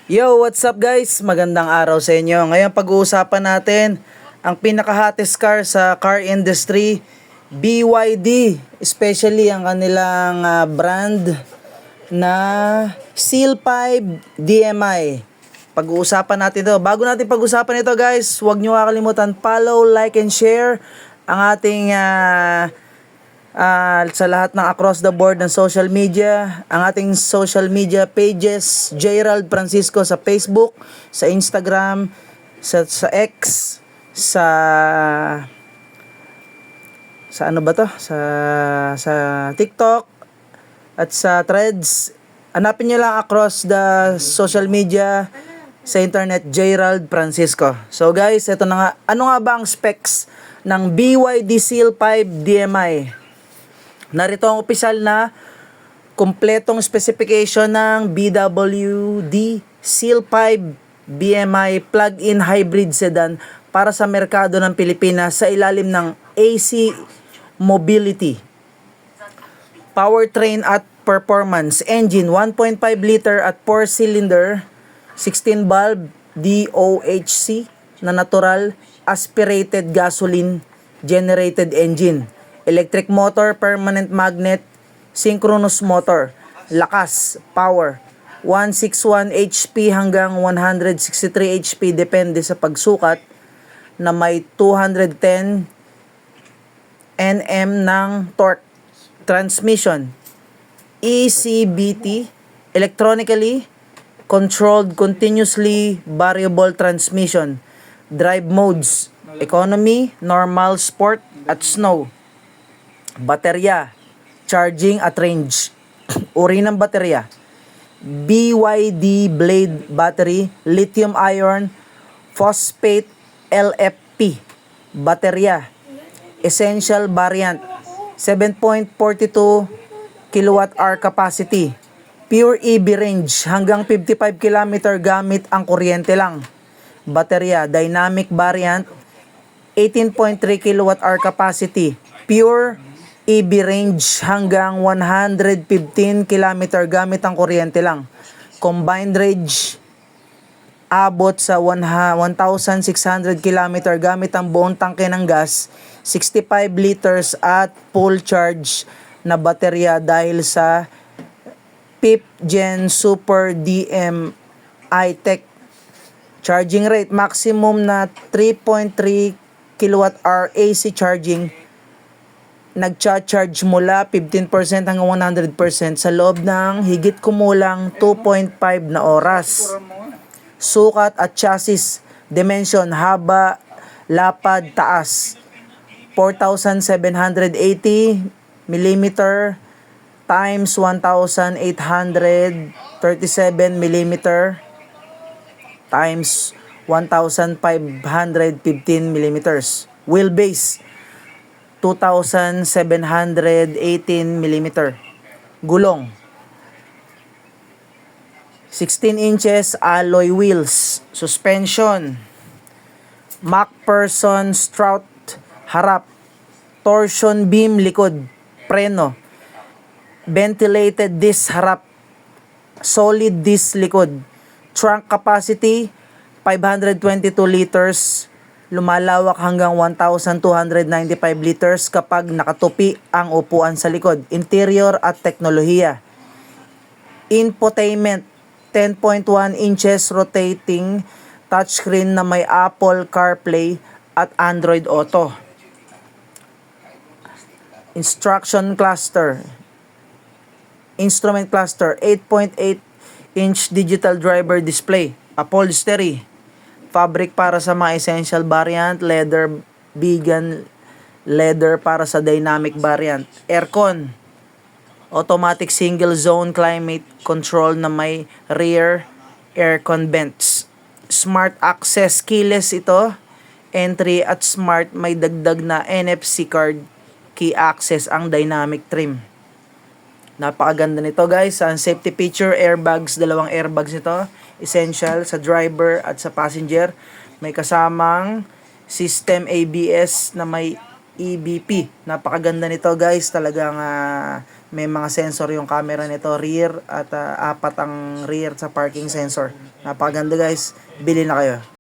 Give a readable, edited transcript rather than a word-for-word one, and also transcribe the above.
Yo, what's up guys? Magandang araw sa inyo. Ngayon pag-uusapan natin ang pinaka-hottest car sa car industry, BYD, especially ang kanilang brand na Seal 5 DMI. Pag-uusapan natin ito. Bago natin pag-usapan ito guys, huwag nyo kakalimutan follow, like, and share ang ating sa lahat ng across the board ng social media, ang ating social media pages, Gerald Francisco sa Facebook, sa Instagram, sa X, sa ano ba to? Sa TikTok at sa Threads. Hanapin niyo lang across the social media sa internet, Gerald Francisco. So guys, ito na nga. Ano nga ba ang specs ng BYD Seal 5 DMI? Narito ang opisyal na kumpletong specification ng BWD Seal 5 BMI plug-in hybrid sedan para sa merkado ng Pilipinas sa ilalim ng AC Mobility. Powertrain at performance. Engine 1.5 liter at 4-cylinder 16 valve DOHC na natural aspirated gasoline generated engine. Electric motor, permanent magnet, synchronous motor, lakas, power, 161 HP hanggang 163 HP depende sa pagsukat na may 210 Nm ng torque. Transmission, ECVT, electronically controlled continuously variable transmission. Drive modes, economy, normal, sport, at snow. Baterya, charging at range. Uri ng baterya, BYD Blade Battery, Lithium Iron Phosphate LFP. Baterya, Essential Variant, 7.42 kWh capacity. Pure EV range, hanggang 55 km gamit ang kuryente lang. Baterya, Dynamic Variant, 18.3 kWh capacity. Pure EV range hanggang 115 km gamit ang kuryente lang. Combined range abot sa 1,600 km gamit ang buong tangke ng gas, 65 liters at full charge na baterya dahil sa 5th Gen Super DM-i Tech. Charging rate maximum na 3.3 kWh AC charging. Nagcha-charge mula 15% hanggang 100% sa loob ng higit kumulang 2.5 na oras. Sukat at chassis dimension, haba, lapad, taas, 4,780 mm times 1,837 mm times 1,515 mm. Wheelbase, 2,718 mm. Gulong, 16 inches alloy wheels. Suspension, MacPherson strut harap, torsion beam likod. Preno, ventilated disc harap, solid disc likod. Trunk capacity, 522 liters. Lumalawak hanggang 1,295 liters kapag nakatupi ang upuan sa likod. Interior at teknolohiya. Infotainment, 10.1 inches rotating touchscreen na may Apple CarPlay at Android Auto. Instrument cluster, 8.8 inch digital driver display. Upholstery, fabric para sa mga essential variant, leather, vegan leather para sa dynamic variant. Aircon, automatic single zone climate control na may rear aircon vents. Smart access, keyless ito, entry at smart, may dagdag na NFC card, key access ang dynamic trim. Napakaganda nito guys. Ang safety feature, airbags, dalawang airbags nito. Essential sa driver at sa passenger. May kasamang system ABS na may EBP. Napakaganda nito guys, talagang may mga sensor yung camera nito, rear at apat ang rear sa parking sensor. Napakaganda guys, bili na kayo.